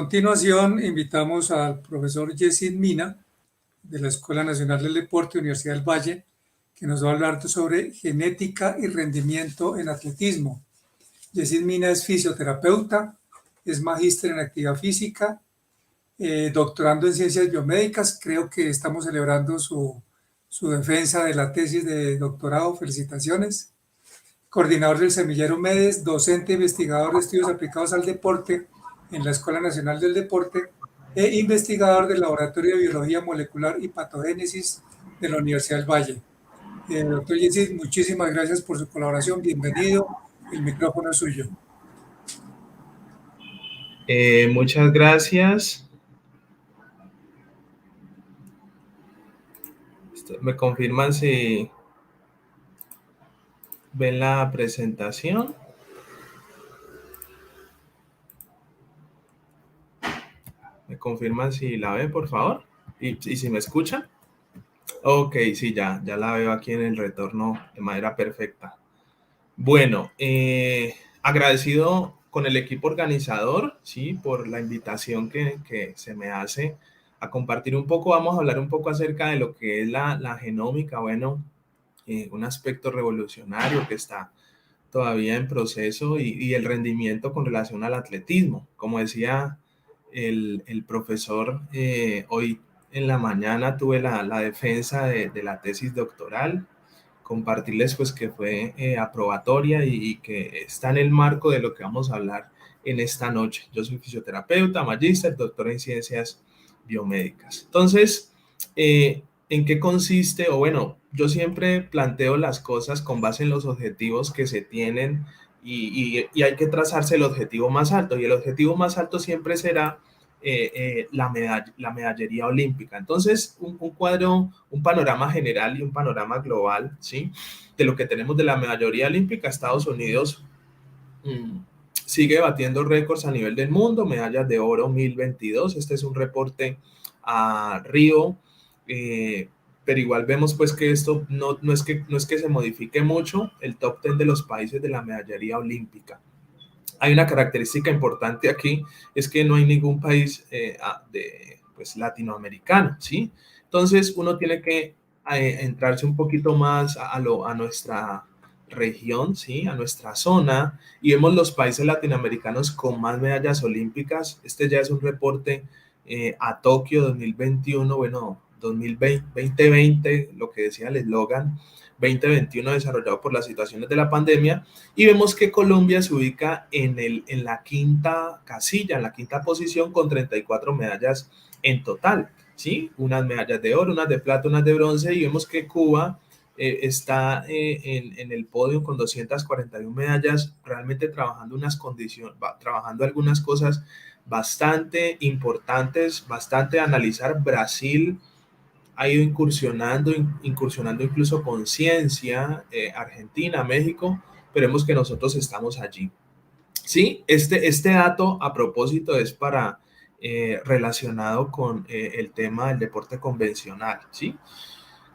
continuación, invitamos al profesor Yesid Mina, de la Escuela Nacional del Deporte, Universidad del Valle, que nos va a hablar sobre genética y rendimiento en atletismo. Yesid Mina es fisioterapeuta, es magíster en actividad física, doctorando en ciencias biomédicas. Creo que estamos celebrando su defensa de la tesis de doctorado. Felicitaciones. Coordinador del Semillero MEDES, docente e investigador de estudios aplicados al deporte en la Escuela Nacional del Deporte e investigador del Laboratorio de Biología Molecular y Patogénesis de la Universidad del Valle. Doctor Yesid, muchísimas gracias por su colaboración. Bienvenido. El micrófono es suyo. Muchas gracias. ¿Me confirman si ven la presentación? ¿Me confirman si la ven, por favor? ¿Y si me escuchan? Ok, sí, ya la veo aquí en el retorno de manera perfecta. Bueno, agradecido con el equipo organizador, ¿sí? Por la invitación que se me hace a compartir un poco. Vamos a hablar un poco acerca de lo que es la genómica, bueno, un aspecto revolucionario que está todavía en proceso y el rendimiento con relación al atletismo. Como decía el profesor, hoy en la mañana tuve la defensa de la tesis doctoral. Compartirles pues que fue aprobatoria y que está en el marco de lo que vamos a hablar en esta noche. Yo soy fisioterapeuta, magíster, doctor en ciencias biomédicas. Entonces, ¿en qué consiste? O bueno, yo siempre planteo las cosas con base en los objetivos que se tienen y hay que trazarse el objetivo más alto. Y el objetivo más alto siempre será la medallería olímpica. Entonces, un cuadro, un panorama general y un panorama global, ¿sí? De lo que tenemos de la medallería olímpica. Estados Unidos sigue batiendo récords a nivel del mundo, medallas de oro 1022. Este es un reporte a Río, pero igual vemos pues que esto no es que se modifique mucho el top 10 de los países de la medallería olímpica. Hay una característica importante aquí, es que no hay ningún país pues, latinoamericano, ¿sí? Entonces uno tiene que entrarse un poquito más a nuestra región, ¿sí? A nuestra zona, y vemos los países latinoamericanos con más medallas olímpicas. Este ya es un reporte a Tokio 2021, bueno, 2020, lo que decía el eslogan, 2021 desarrollado por las situaciones de la pandemia, y vemos que Colombia se ubica en la quinta casilla, en la quinta posición, con 34 medallas en total, ¿sí? Unas medallas de oro, unas de plata, unas de bronce, y vemos que Cuba está en el podio con 241 medallas, realmente trabajando trabajando algunas cosas bastante importantes, bastante a analizar. Brasil ha ido incursionando incluso con ciencia, Argentina, México, pero vemos que nosotros estamos allí. Sí, este dato a propósito es para relacionado con el tema del deporte convencional, ¿sí?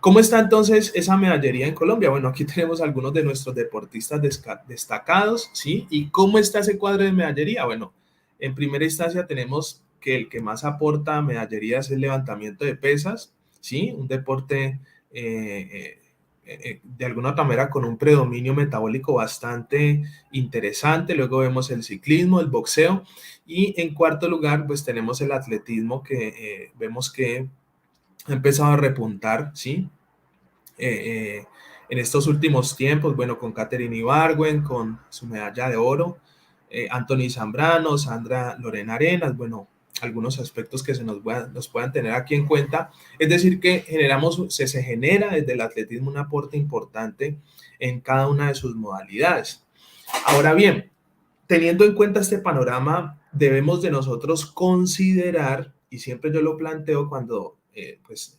¿Cómo está entonces esa medallería en Colombia? Bueno, aquí tenemos algunos de nuestros deportistas destacados, ¿sí? ¿Y cómo está ese cuadro de medallería? Bueno, en primera instancia tenemos que el que más aporta medallería es el levantamiento de pesas, ¿sí? Un deporte de alguna otra manera con un predominio metabólico bastante interesante. Luego vemos el ciclismo, el boxeo, y en cuarto lugar pues tenemos el atletismo, que vemos que ha empezado a repuntar, ¿sí? En estos últimos tiempos, bueno, con Katherine Ibargüen, con su medalla de oro, Anthony Zambrano, Sandra Lorena Arenas, bueno, algunos aspectos que nos puedan tener aquí en cuenta. Es decir, que se genera desde el atletismo un aporte importante en cada una de sus modalidades. Ahora bien, teniendo en cuenta este panorama, debemos de nosotros considerar, y siempre yo lo planteo cuando pues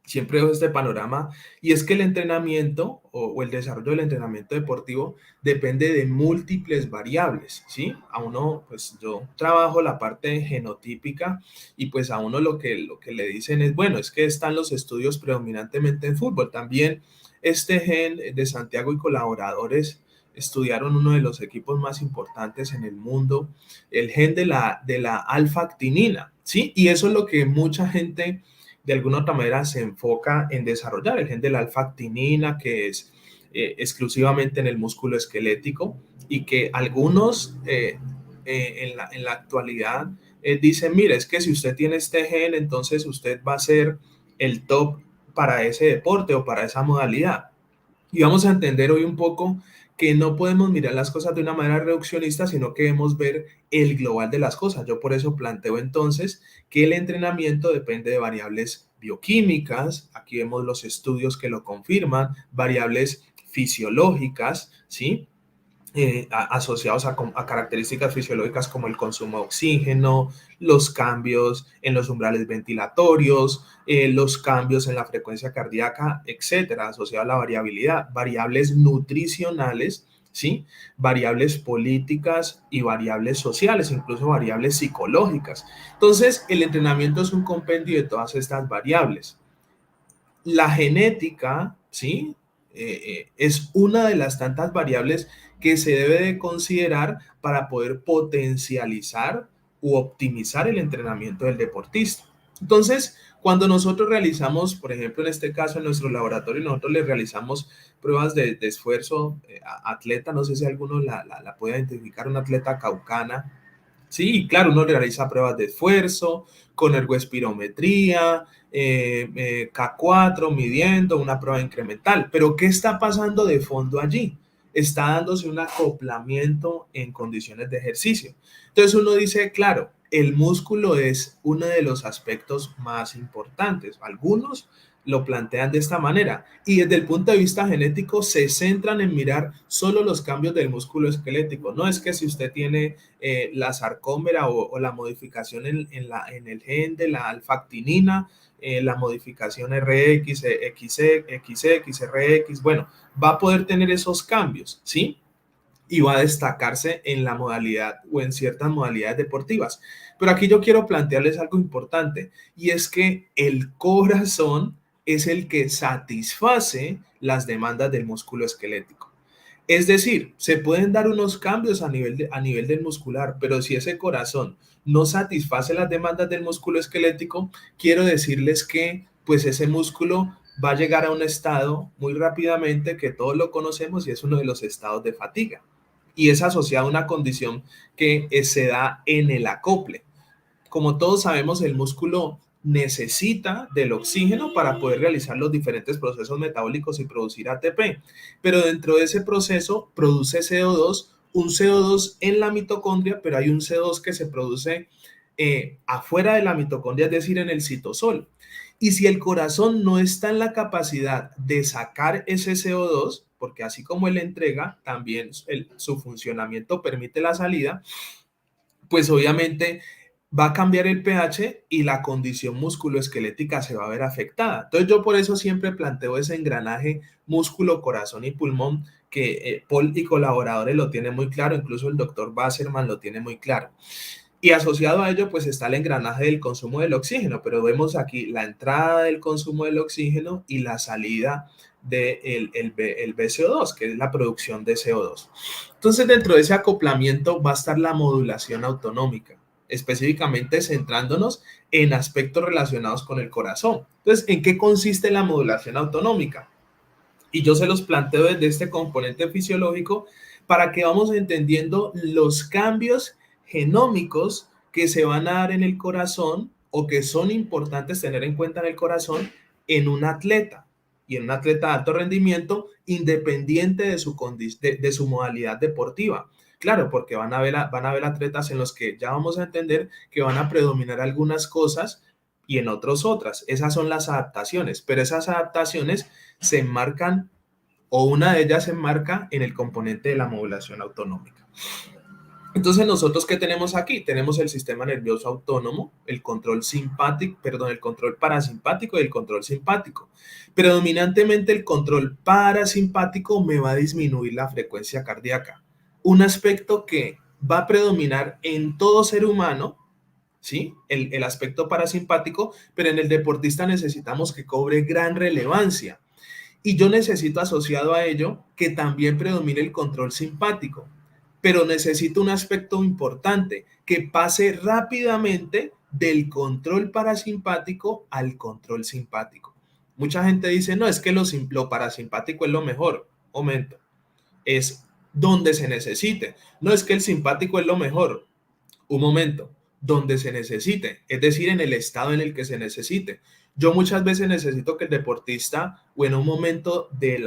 siempre veo este panorama, y es que el entrenamiento o el desarrollo del entrenamiento deportivo depende de múltiples variables, ¿sí? A uno, pues yo trabajo la parte genotípica, y pues a uno lo que le dicen es, bueno, es que están los estudios predominantemente en fútbol. También este gen de Santiago y colaboradores estudiaron uno de los equipos más importantes en el mundo, el gen de la alfa-actinina, ¿sí? Y eso es lo que mucha gente de alguna otra manera se enfoca en desarrollar, el gen de la alfa-actinina, que es exclusivamente en el músculo esquelético y que algunos en la actualidad dicen, mire, es que si usted tiene este gen, entonces usted va a ser el top para ese deporte o para esa modalidad. Y vamos a entender hoy un poco que no podemos mirar las cosas de una manera reduccionista, sino que debemos ver el global de las cosas. Yo por eso planteo entonces que el entrenamiento depende de variables bioquímicas, aquí vemos los estudios que lo confirman, variables fisiológicas, ¿sí? Asociados a características fisiológicas como el consumo de oxígeno, los cambios en los umbrales ventilatorios, los cambios en la frecuencia cardíaca, etcétera, asociado a la variabilidad, variables nutricionales, ¿sí? Variables políticas y variables sociales, incluso variables psicológicas. Entonces, el entrenamiento es un compendio de todas estas variables. La genética, ¿sí? Es una de las tantas variables que se debe de considerar para poder potencializar u optimizar el entrenamiento del deportista. Entonces, cuando nosotros realizamos, por ejemplo, en este caso en nuestro laboratorio, nosotros le realizamos pruebas de esfuerzo a atleta, no sé si alguno la puede identificar, una atleta caucana. Sí, claro, uno realiza pruebas de esfuerzo con ergoespirometría, K4, midiendo una prueba incremental. Pero ¿qué está pasando de fondo allí? Está dándose un acoplamiento en condiciones de ejercicio. Entonces uno dice, claro, el músculo es uno de los aspectos más importantes. Algunos lo plantean de esta manera y desde el punto de vista genético se centran en mirar solo los cambios del músculo esquelético. No es que si usted tiene la sarcómera o la modificación en el gen de la alfa-actinina, la modificación RX, XX, RX, bueno, va a poder tener esos cambios, ¿sí? Y va a destacarse en la modalidad o en ciertas modalidades deportivas. Pero aquí yo quiero plantearles algo importante y es que el corazón es el que satisface las demandas del músculo esquelético. Es decir, se pueden dar unos cambios a nivel del muscular, pero si ese corazón no satisface las demandas del músculo esquelético, quiero decirles que pues ese músculo va a llegar a un estado muy rápidamente que todos lo conocemos y es uno de los estados de fatiga. Y es asociado a una condición que se da en el acople. Como todos sabemos, el músculo necesita del oxígeno para poder realizar los diferentes procesos metabólicos y producir ATP. Pero dentro de ese proceso produce CO2, un CO2 en la mitocondria, pero hay un CO2 que se produce afuera de la mitocondria, es decir, en el citosol. Y si el corazón no está en la capacidad de sacar ese CO2, porque así como él entrega, también su funcionamiento permite la salida, pues obviamente va a cambiar el pH y la condición musculoesquelética se va a ver afectada. Entonces yo por eso siempre planteo ese engranaje músculo, corazón y pulmón que Paul y colaboradores lo tienen muy claro, incluso el doctor Wasserman lo tiene muy claro. Y asociado a ello, pues está el engranaje del consumo del oxígeno, pero vemos aquí la entrada del consumo del oxígeno y la salida del el BCO2, que es la producción de CO2. Entonces, dentro de ese acoplamiento va a estar la modulación autonómica, específicamente centrándonos en aspectos relacionados con el corazón. Entonces, ¿en qué consiste la modulación autonómica? Y yo se los planteo desde este componente fisiológico para que vamos entendiendo los cambios genómicos que se van a dar en el corazón o que son importantes tener en cuenta en el corazón en un atleta y en un atleta de alto rendimiento independiente de de su modalidad deportiva. Claro, porque van a haber atletas en los que ya vamos a entender que van a predominar algunas cosas y en otros otras. Esas son las adaptaciones, pero esas adaptaciones se enmarcan o una de ellas se enmarca en el componente de la modulación autonómica. Entonces, nosotros, ¿qué tenemos aquí? Tenemos el sistema nervioso autónomo, el control simpático, perdón, el control parasimpático y el control simpático. Predominantemente el control parasimpático me va a disminuir la frecuencia cardíaca. Un aspecto que va a predominar en todo ser humano, ¿sí? El aspecto parasimpático, pero en el deportista necesitamos que cobre gran relevancia. Y yo necesito asociado a ello que también predomine el control simpático, pero necesito un aspecto importante, que pase rápidamente del control parasimpático al control simpático. Mucha gente dice, no, es que lo parasimpático es lo mejor. Momento, es donde se necesite. No es que el simpático es lo mejor. Un momento, donde se necesite, es decir, en el estado en el que se necesite. Yo muchas veces necesito que el deportista, o en un momento del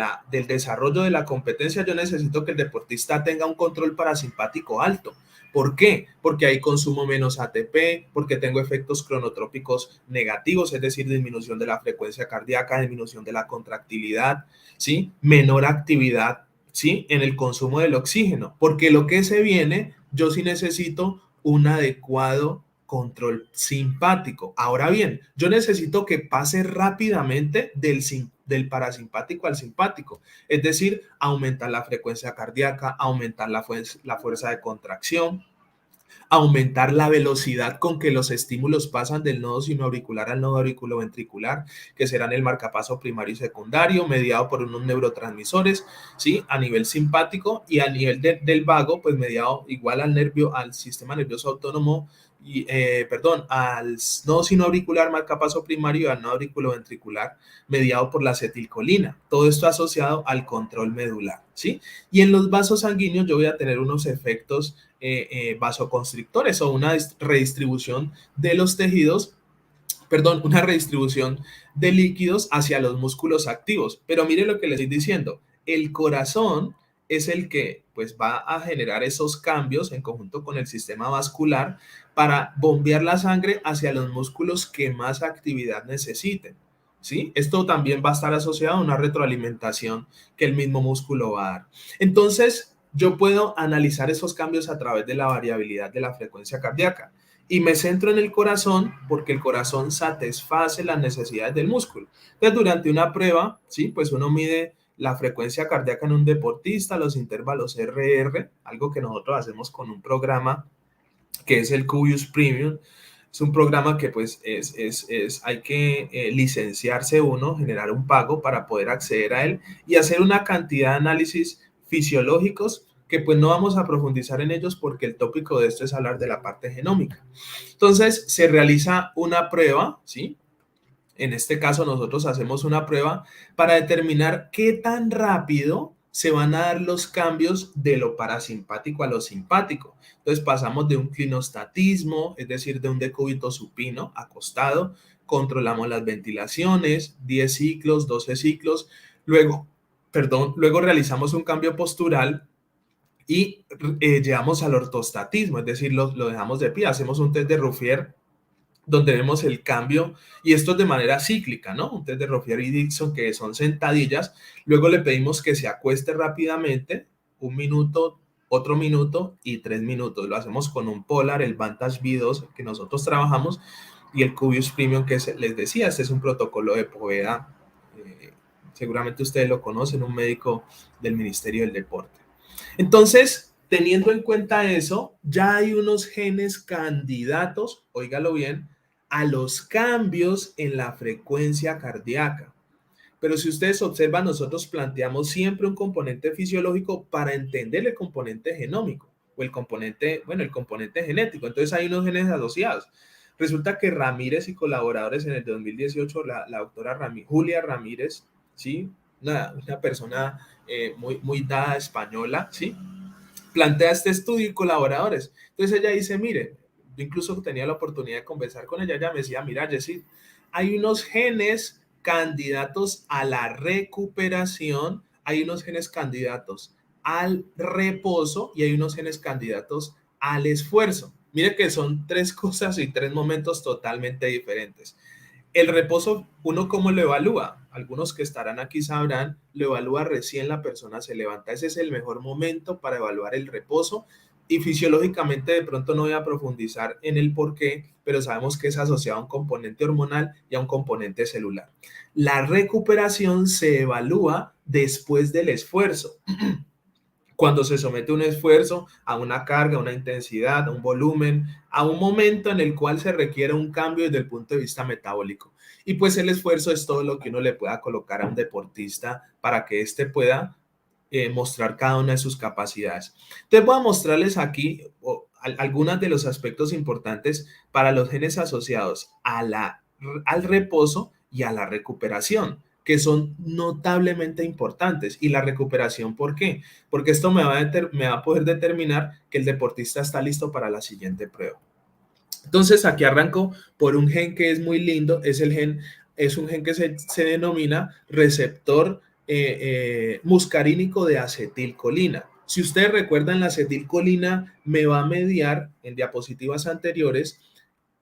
desarrollo de la competencia, yo necesito que el deportista tenga un control parasimpático alto. ¿Por qué? Porque ahí consumo menos ATP, porque tengo efectos cronotrópicos negativos, es decir, disminución de la frecuencia cardíaca, disminución de la contractilidad, ¿sí? Menor actividad, ¿sí? En el consumo del oxígeno, porque lo que se viene, yo sí necesito un adecuado control simpático. Ahora bien, yo necesito que pase rápidamente del parasimpático al simpático, es decir, aumentar la frecuencia cardíaca, aumentar la fuerza de contracción, aumentar la velocidad con que los estímulos pasan del nodo sinoauricular al nodo auriculoventricular, que serán el marcapaso primario y secundario, mediado por unos neurotransmisores, ¿sí? A nivel simpático, y a nivel del vago, pues mediado igual al sistema nervioso autónomo, al nodo sinoauricular, marcapaso primario, y al nodo auriculoventricular, mediado por la acetilcolina. Todo esto asociado al control medular, ¿sí? Y en los vasos sanguíneos yo voy a tener unos efectos vasoconstrictores, o una redistribución de los tejidos, una redistribución de líquidos hacia los músculos activos. Pero mire lo que les estoy diciendo, el corazón es el que pues va a generar esos cambios en conjunto con el sistema vascular para bombear la sangre hacia los músculos que más actividad necesiten, ¿sí? Esto también va a estar asociado a una retroalimentación que el mismo músculo va a dar. Entonces, yo puedo analizar esos cambios a través de la variabilidad de la frecuencia cardíaca. Y me centro en el corazón porque el corazón satisface las necesidades del músculo. Entonces, durante una prueba, ¿sí? Pues uno mide la frecuencia cardíaca en un deportista, los intervalos RR, algo que nosotros hacemos con un programa que es el Cubius Premium. Es un programa que pues hay que licenciarse uno, generar un pago para poder acceder a él y hacer una cantidad de análisis fisiológicos que pues no vamos a profundizar en ellos porque el tópico de esto es hablar de la parte genómica. Entonces se realiza una prueba, ¿sí? En este caso nosotros hacemos una prueba para determinar qué tan rápido se van a dar los cambios de lo parasimpático a lo simpático. Entonces pasamos de un clinostatismo, es decir, de un decúbito supino acostado, controlamos las ventilaciones, 10 ciclos, 12 ciclos, luego realizamos un cambio postural y llegamos al ortostatismo, es decir, lo dejamos de pie, hacemos un test de Ruffier donde vemos el cambio, y esto es de manera cíclica, ¿no? Un test de Ruffier y Dixon, que son sentadillas, luego le pedimos que se acueste rápidamente, 1 minuto, otro minuto y 3 minutos. Lo hacemos con un Polar, el Vantage V2 que nosotros trabajamos, y el Cubius Premium que les decía, este es un protocolo de Poveda, seguramente ustedes lo conocen, un médico del Ministerio del Deporte. Entonces, teniendo en cuenta eso, ya hay unos genes candidatos, óigalo bien, a los cambios en la frecuencia cardíaca. Pero si ustedes observan, nosotros planteamos siempre un componente fisiológico para entender el componente genómico o el componente genético. Entonces hay unos genes asociados. Resulta que Ramírez y colaboradores en el 2018, la doctora Julia Ramírez, ¿sí? Una persona muy dada española, ¿sí? Plantea este estudio y colaboradores. Entonces ella dice, mire, yo incluso tenía la oportunidad de conversar con ella me decía, mira, Jessy, hay unos genes candidatos a la recuperación, hay unos genes candidatos al reposo y hay unos genes candidatos al esfuerzo. Mire que son 3 cosas y 3 momentos totalmente diferentes. El reposo, ¿uno cómo lo evalúa? Algunos que estarán aquí sabrán, lo evalúa recién la persona se levanta. Ese es el mejor momento para evaluar el reposo, y fisiológicamente de pronto no voy a profundizar en el por qué, pero sabemos que es asociado a un componente hormonal y a un componente celular. La recuperación se evalúa después del esfuerzo. Cuando se somete a un esfuerzo, a una carga, a una intensidad, a un volumen, a un momento en el cual se requiere un cambio desde el punto de vista metabólico. Y pues el esfuerzo es todo lo que uno le pueda colocar a un deportista para que éste pueda mostrar cada una de sus capacidades. Entonces voy a mostrarles aquí algunos de los aspectos importantes para los genes asociados al reposo y a la recuperación, que son notablemente importantes. Y la recuperación, ¿por qué? Porque esto me va a poder determinar que el deportista está listo para la siguiente prueba. Entonces aquí arranco por un gen que es muy lindo, es un gen que se denomina receptor muscarínico de acetilcolina. Si ustedes recuerdan, la acetilcolina me va a mediar en diapositivas anteriores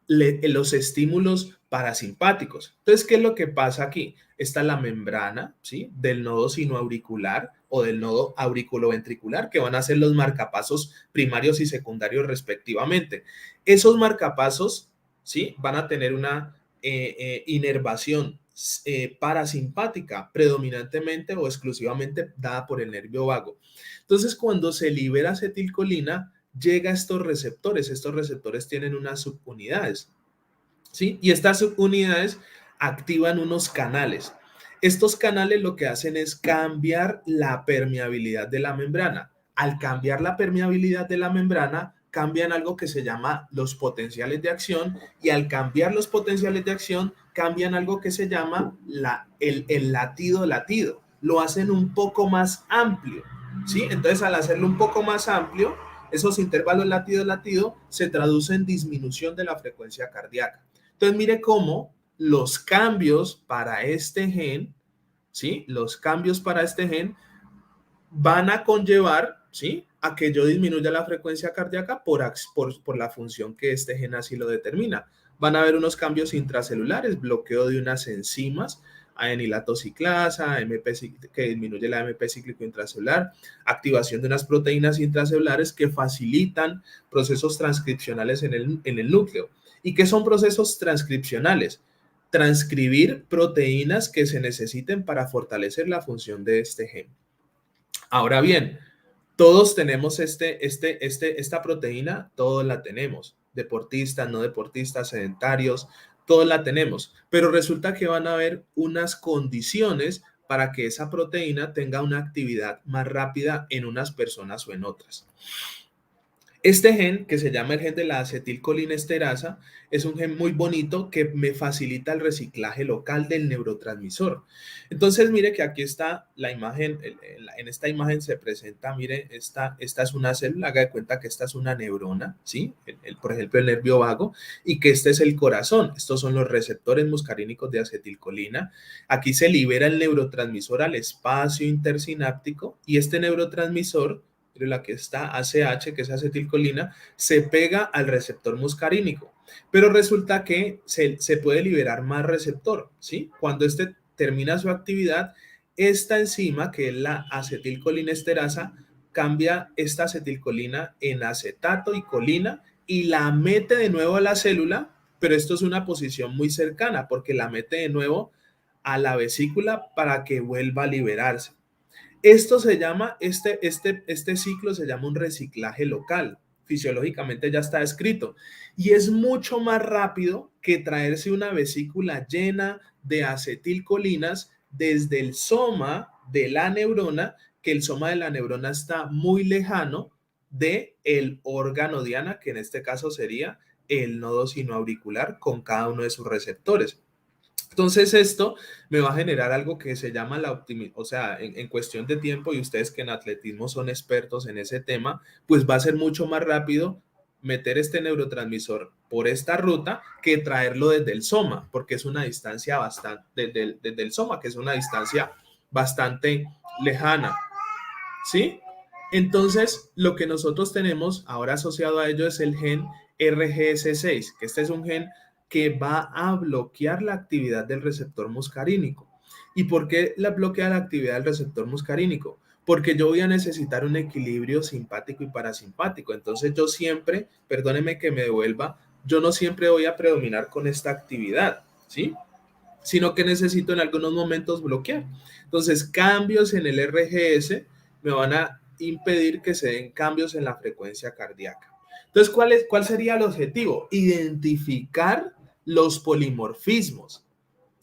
los estímulos parasimpáticos. Entonces, ¿qué es lo que pasa aquí? Está la membrana, ¿sí?, del nodo sinoauricular o del nodo auriculoventricular, que van a ser los marcapasos primarios y secundarios respectivamente. Esos marcapasos, ¿sí?, van a tener una inervación parasimpática, predominantemente o exclusivamente dada por el nervio vago. Entonces, cuando se libera acetilcolina, llega a estos receptores tienen unas subunidades, ¿sí? Y estas subunidades activan unos canales. Estos canales lo que hacen es cambiar la permeabilidad de la membrana. Al cambiar la permeabilidad de la membrana, cambian algo que se llama los potenciales de acción, y al cambiar los potenciales de acción, cambian algo que se llama el latido. Lo hacen un poco más amplio, ¿sí? Entonces, al hacerlo un poco más amplio, esos intervalos latido-latido se traducen en disminución de la frecuencia cardíaca. Entonces, mire cómo los cambios para este gen, ¿sí?, los cambios para este gen van a conllevar, ¿sí?, a que yo disminuya la frecuencia cardíaca por la función que este gen así lo determina. Van a haber unos cambios intracelulares, bloqueo de unas enzimas, adenilато ciclasa, que disminuye la AMP cíclico intracelular, activación de unas proteínas intracelulares que facilitan procesos transcripcionales en el núcleo. ¿Y qué son procesos transcripcionales? Transcribir proteínas que se necesiten para fortalecer la función de este gen. Ahora bien, todos tenemos esta proteína, todos la tenemos, deportistas, no deportistas, sedentarios, todos la tenemos, pero resulta que van a haber unas condiciones para que esa proteína tenga una actividad más rápida en unas personas o en otras. Este gen, que se llama el gen de la acetilcolinesterasa, es un gen muy bonito que me facilita el reciclaje local del neurotransmisor. Entonces, mire que aquí está la imagen, en esta imagen se presenta, mire, esta es una célula, haga de cuenta que esta es una neurona, ¿sí? Por ejemplo, el nervio vago, y que este es el corazón. Estos son los receptores muscarínicos de acetilcolina. Aquí se libera el neurotransmisor al espacio intersináptico, y este neurotransmisor, la que está ACH, que es acetilcolina, se pega al receptor muscarínico. Pero resulta que se puede liberar más receptor, ¿sí? Cuando este termina su actividad, esta enzima, que es la acetilcolinesterasa, cambia esta acetilcolina en acetato y colina y la mete de nuevo a la célula, pero esto es una posición muy cercana porque la mete de nuevo a la vesícula para que vuelva a liberarse. Esto se llama, este ciclo se llama un reciclaje local. Fisiológicamente ya está descrito. Y es mucho más rápido que traerse una vesícula llena de acetilcolinas desde el soma de la neurona, que el soma de la neurona está muy lejano del órgano diana, que en este caso sería el nodo sinoauricular con cada uno de sus receptores. Entonces esto me va a generar algo que se llama la optimización, o sea, en cuestión de tiempo, y ustedes que en atletismo son expertos en ese tema, pues va a ser mucho más rápido meter este neurotransmisor por esta ruta que traerlo desde el soma, porque es una distancia bastante, desde el soma, que es una distancia bastante lejana, ¿sí? Entonces, lo que nosotros tenemos ahora asociado a ello es el gen RGS6, que este es un gen que va a bloquear la actividad del receptor muscarínico. ¿Y por qué la bloquea la actividad del receptor muscarínico? Porque yo voy a necesitar un equilibrio simpático y parasimpático. Entonces yo siempre, perdóneme que me devuelva, yo no siempre voy a predominar con esta actividad, ¿sí? Sino que necesito en algunos momentos bloquear. Entonces, cambios en el RGS me van a impedir que se den cambios en la frecuencia cardíaca. Entonces, ¿cuál sería el objetivo? Identificar los polimorfismos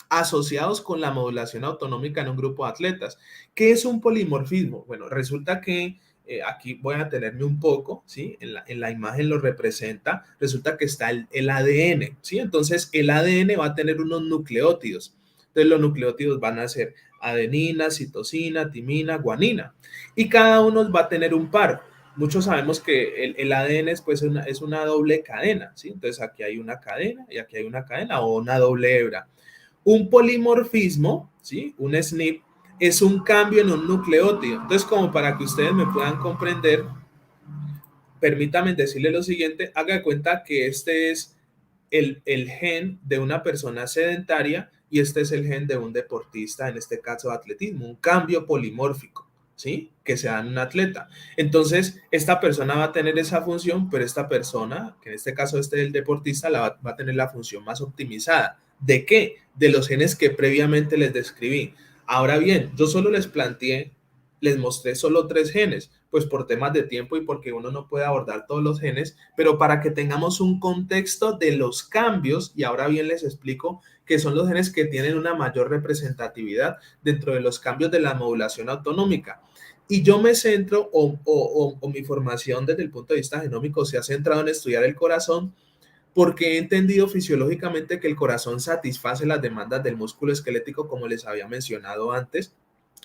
asociados con la modulación autonómica en un grupo de atletas. ¿Qué es un polimorfismo? Bueno, resulta que aquí voy a tenerme un poco, ¿sí? En la imagen lo representa, resulta que está el ADN, ¿sí? Entonces, el ADN va a tener unos nucleótidos. Entonces, los nucleótidos van a ser adenina, citosina, timina, guanina. Y cada uno va a tener un par. Muchos sabemos que el ADN es una doble cadena, ¿sí? Entonces, aquí hay una cadena y aquí hay una cadena o una doble hebra. Un polimorfismo, ¿sí? Un SNP, es un cambio en un nucleótido. Entonces, como para que ustedes me puedan comprender, permítanme decirle lo siguiente, haga de cuenta que este es el gen de una persona sedentaria y este es el gen de un deportista, en este caso de atletismo, un cambio polimórfico, ¿sí? Que se da en un atleta. Entonces, esta persona va a tener esa función, pero esta persona, que en este caso este es el deportista, va a tener la función más optimizada. ¿De qué? De los genes que previamente les describí. Ahora bien, yo solo les mostré solo 3 genes, pues por temas de tiempo y porque uno no puede abordar todos los genes, pero para que tengamos un contexto de los cambios, y ahora bien les explico que son los genes que tienen una mayor representatividad dentro de los cambios de la modulación autonómica. Y yo me centro, o mi formación desde el punto de vista genómico se ha centrado en estudiar el corazón, porque he entendido fisiológicamente que el corazón satisface las demandas del músculo esquelético, como les había mencionado antes,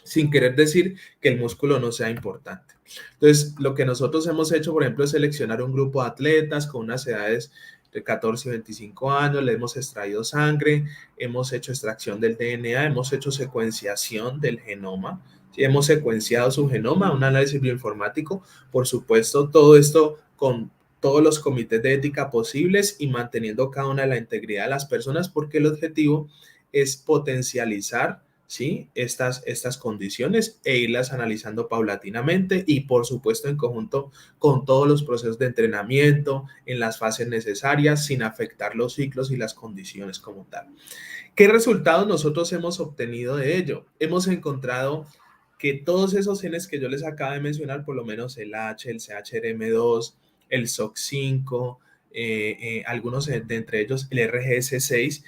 sin querer decir que el músculo no sea importante. Entonces, lo que nosotros hemos hecho, por ejemplo, es seleccionar un grupo de atletas con unas edades de 14 y 25 años, le hemos extraído sangre, hemos hecho extracción del DNA, hemos hecho secuenciación del genoma, ¿sí? Hemos secuenciado su genoma, un análisis bioinformático, por supuesto, todo esto con todos los comités de ética posibles y manteniendo cada una de la integridad de las personas, porque el objetivo es potencializar, ¿sí? Estas condiciones e irlas analizando paulatinamente y por supuesto en conjunto con todos los procesos de entrenamiento en las fases necesarias sin afectar los ciclos y las condiciones como tal. ¿Qué resultados nosotros hemos obtenido de ello? Hemos encontrado que todos esos genes que yo les acabo de mencionar, por lo menos el H, el CHRM2, el SOC5, algunos de entre ellos el RGS6,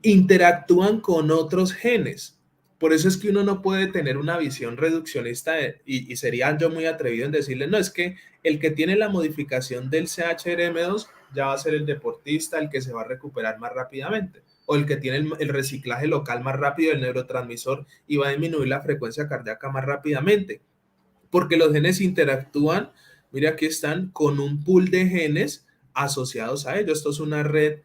interactúan con otros genes. Por eso es que uno no puede tener una visión reduccionista y sería yo muy atrevido en decirle, no, es que el que tiene la modificación del CHRM2 ya va a ser el deportista, el que se va a recuperar más rápidamente, o el que tiene el reciclaje local más rápido del neurotransmisor y va a disminuir la frecuencia cardíaca más rápidamente, porque los genes interactúan, mira aquí están, con un pool de genes asociados a ellos. Esto es una red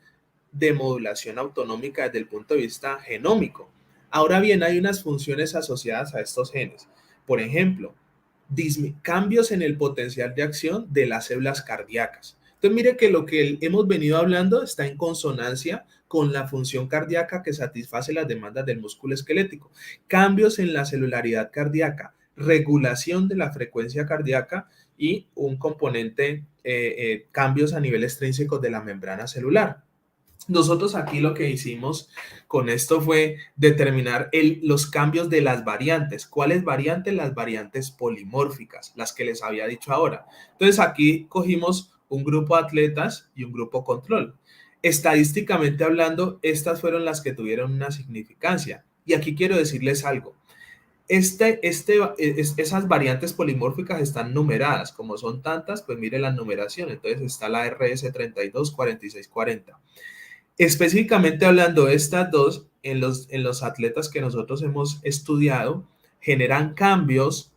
de modulación autonómica desde el punto de vista genómico. Ahora bien, hay unas funciones asociadas a estos genes. Por ejemplo, cambios en el potencial de acción de las células cardíacas. Entonces, mire que lo que hemos venido hablando está en consonancia con la función cardíaca que satisface las demandas del músculo esquelético. Cambios en la celularidad cardíaca, regulación de la frecuencia cardíaca y un componente, cambios a nivel extrínseco de la membrana celular. Nosotros aquí lo que hicimos con esto fue determinar los cambios de las variantes. ¿Cuáles variantes? Las variantes polimórficas, las que les había dicho ahora. Entonces aquí cogimos un grupo de atletas y un grupo control. Estadísticamente hablando, estas fueron las que tuvieron una significancia. Y aquí quiero decirles algo. Esas variantes polimórficas están numeradas. Como son tantas, pues mire la numeración. Entonces está la RS32, 46, 40. Específicamente hablando de estas dos, en los atletas que nosotros hemos estudiado, generan cambios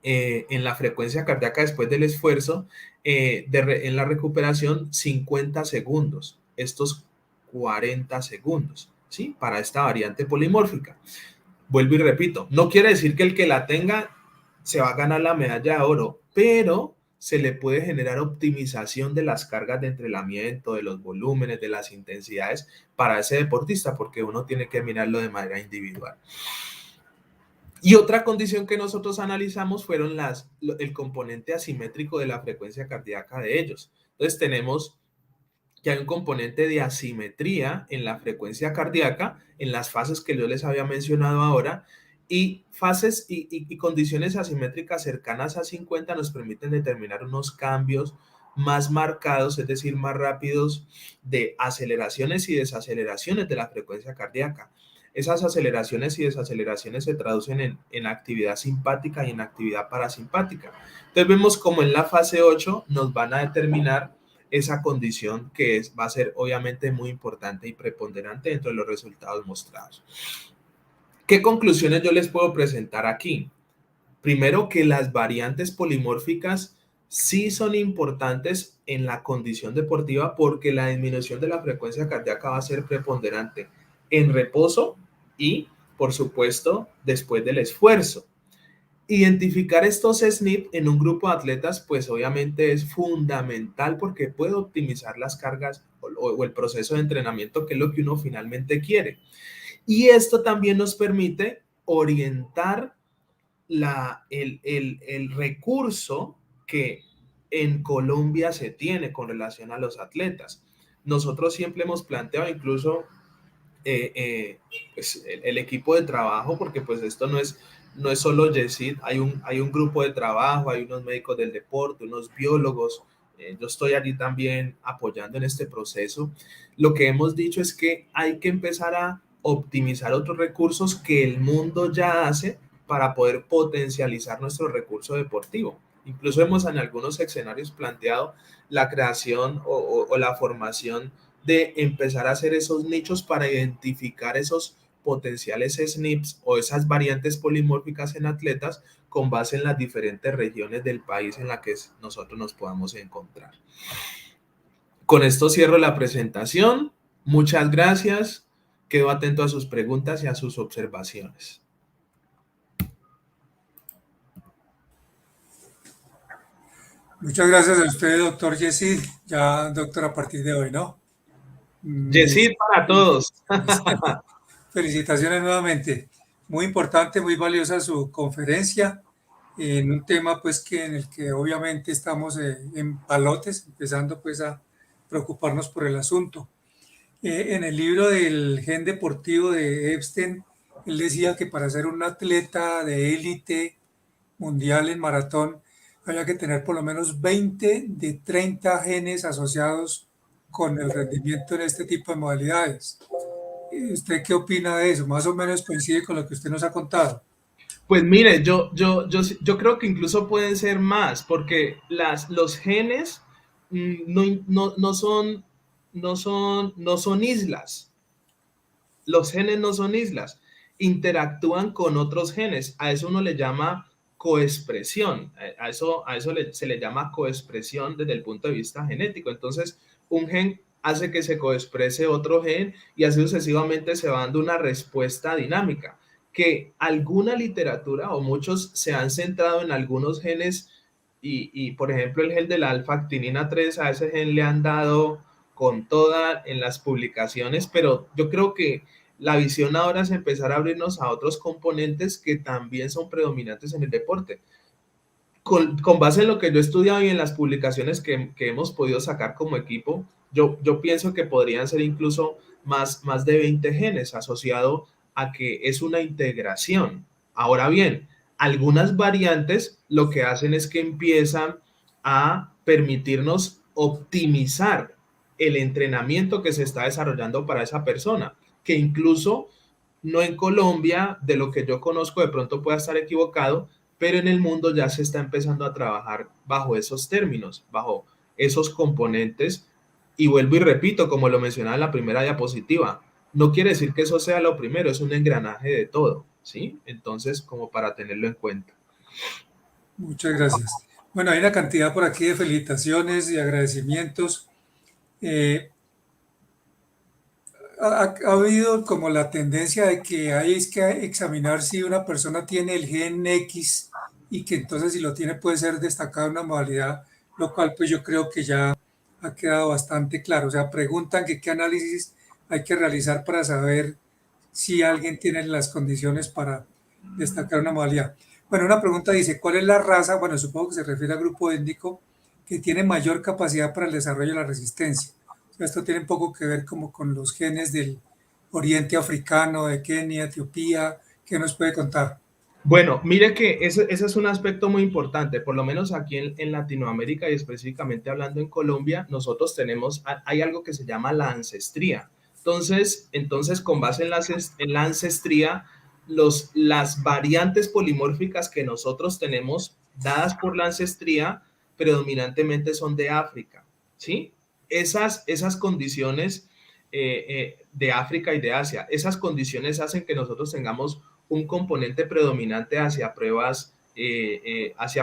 en la frecuencia cardíaca después del esfuerzo, en la recuperación 50 segundos, estos 40 segundos, ¿sí? Para esta variante polimórfica. Vuelvo y repito, no quiere decir que el que la tenga se va a ganar la medalla de oro, pero se le puede generar optimización de las cargas de entrenamiento, de los volúmenes, de las intensidades para ese deportista, porque uno tiene que mirarlo de manera individual. Y otra condición que nosotros analizamos fueron el componente asimétrico de la frecuencia cardíaca de ellos. Entonces tenemos que hay un componente de asimetría en la frecuencia cardíaca, en las fases que yo les había mencionado ahora, Y fases y condiciones asimétricas cercanas a 50 nos permiten determinar unos cambios más marcados, es decir, más rápidos de aceleraciones y desaceleraciones de la frecuencia cardíaca. Esas aceleraciones y desaceleraciones se traducen en actividad simpática y en actividad parasimpática. Entonces vemos como en la fase 8 nos van a determinar esa condición que va a ser obviamente muy importante y preponderante dentro de los resultados mostrados. ¿Qué conclusiones yo les puedo presentar aquí? Primero, que las variantes polimórficas sí son importantes en la condición deportiva porque la disminución de la frecuencia cardíaca va a ser preponderante en reposo y, por supuesto, después del esfuerzo. Identificar estos SNP en un grupo de atletas, pues obviamente es fundamental porque puede optimizar las cargas o el proceso de entrenamiento, que es lo que uno finalmente quiere. Y esto también nos permite orientar el recurso que en Colombia se tiene con relación a los atletas. Nosotros siempre hemos planteado incluso pues el equipo de trabajo, porque pues esto no es solo Yesid, hay un grupo de trabajo, hay unos médicos del deporte, unos biólogos, yo estoy allí también apoyando en este proceso. Lo que hemos dicho es que hay que empezar a optimizar otros recursos que el mundo ya hace para poder potencializar nuestro recurso deportivo. Incluso hemos en algunos escenarios planteado la creación o la formación de empezar a hacer esos nichos para identificar esos potenciales SNPs o esas variantes polimórficas en atletas con base en las diferentes regiones del país en la que nosotros nos podamos encontrar. Con esto cierro la presentación. Muchas gracias. Quedo atento a sus preguntas y a sus observaciones. Muchas gracias a usted, doctor Yesid. Ya, doctor, a partir de hoy, ¿no? Yesid para todos. Felicitaciones nuevamente. Muy importante, muy valiosa su conferencia en un tema pues que en el que obviamente estamos en palotes, empezando pues a preocuparnos por el asunto. En el libro del Gen Deportivo de Epstein, él decía que para ser un atleta de élite mundial en maratón había que tener por lo menos 20 de 30 genes asociados con el rendimiento en este tipo de modalidades. ¿Usted qué opina de eso? Más o menos coincide con lo que usted nos ha contado. Pues mire, yo creo que incluso pueden ser más, porque los genes no son islas. Los genes no son islas, interactúan con otros genes. A eso uno le llama coexpresión. Se le llama coexpresión desde el punto de vista genético. Entonces, un gen hace que se coexprese otro gen y así sucesivamente se va dando una respuesta dinámica. Que alguna literatura o muchos se han centrado en algunos genes por ejemplo, el gen de la alfa-actinina 3, a ese gen le han dado con toda en las publicaciones, pero yo creo que la visión ahora es empezar a abrirnos a otros componentes que también son predominantes en el deporte. Con base en lo que yo he estudiado y en las publicaciones que hemos podido sacar como equipo, yo pienso que podrían ser incluso más de 20 genes asociado a que es una integración. Ahora bien, algunas variantes lo que hacen es que empiezan a permitirnos optimizar el entrenamiento que se está desarrollando para esa persona, que incluso no en Colombia, de lo que yo conozco, de pronto pueda estar equivocado, pero en el mundo ya se está empezando a trabajar bajo esos términos, bajo esos componentes. Y vuelvo y repito, como lo mencionaba en la primera diapositiva, no quiere decir que eso sea lo primero, es un engranaje de todo, ¿sí? Entonces, como para tenerlo en cuenta. Muchas gracias. Bueno, hay una cantidad por aquí de felicitaciones y agradecimientos. Eh, ha habido como la tendencia de que hay es que examinar si una persona tiene el gen X y que entonces si lo tiene puede ser destacado en una modalidad, lo cual pues yo creo que ya ha quedado bastante claro. O sea, preguntan que qué análisis hay que realizar para saber si alguien tiene las condiciones para destacar una modalidad. Bueno, una pregunta dice, ¿cuál es la raza? Bueno, supongo que se refiere al grupo étnico que tiene mayor capacidad para el desarrollo de la resistencia. Esto tiene un poco que ver como con los genes del oriente africano, de Kenia, Etiopía, ¿Qué nos puede contar? Bueno, mire que ese es un aspecto muy importante, por lo menos aquí en Latinoamérica y específicamente hablando en Colombia, nosotros tenemos, hay algo que se llama la ancestría. Entonces con base en la ancestría, las variantes polimórficas que nosotros tenemos dadas por la ancestría predominantemente son de África, ¿sí? Esas condiciones de África y de Asia, esas condiciones hacen que nosotros tengamos un componente predominante hacia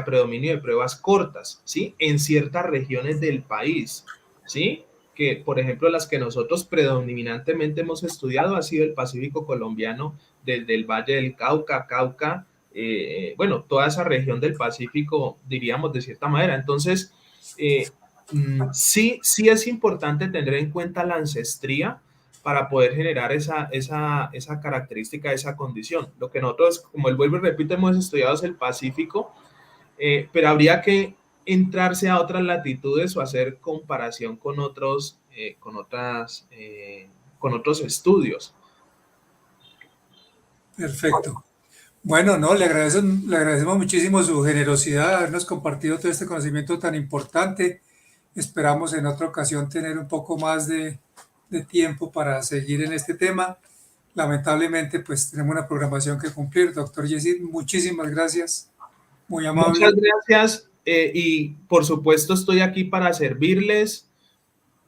predominio de pruebas cortas, ¿sí? En ciertas regiones del país, ¿sí? Que, por ejemplo, las que nosotros predominantemente hemos estudiado ha sido el Pacífico colombiano, desde el Valle del Cauca, bueno, toda esa región del Pacífico, diríamos de cierta manera. Entonces, sí es importante tener en cuenta la ancestría para poder generar esa característica, esa condición. Lo que nosotros, como el vuelvo y repito, hemos estudiado es el Pacífico, pero habría que entrarse a otras latitudes o hacer comparación con otros estudios. Perfecto. Bueno, no, le agradecemos muchísimo su generosidad de habernos compartido todo este conocimiento tan importante. Esperamos en otra ocasión tener un poco más de tiempo para seguir en este tema. Lamentablemente, pues tenemos una programación que cumplir. Doctor Yesid, muchísimas gracias. Muy Muchas amable. gracias y por supuesto estoy aquí para servirles.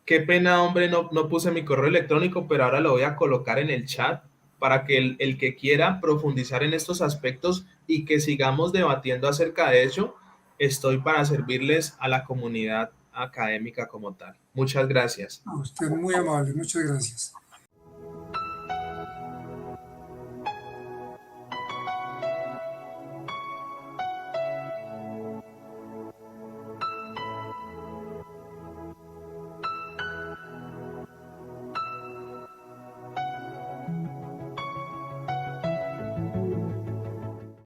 Qué pena, hombre, no puse mi correo electrónico, pero ahora lo voy a colocar en el chat para que el que quiera profundizar en estos aspectos y que sigamos debatiendo acerca de ello, estoy para servirles a la comunidad académica como tal. Muchas gracias. A usted muy amable. Muchas gracias.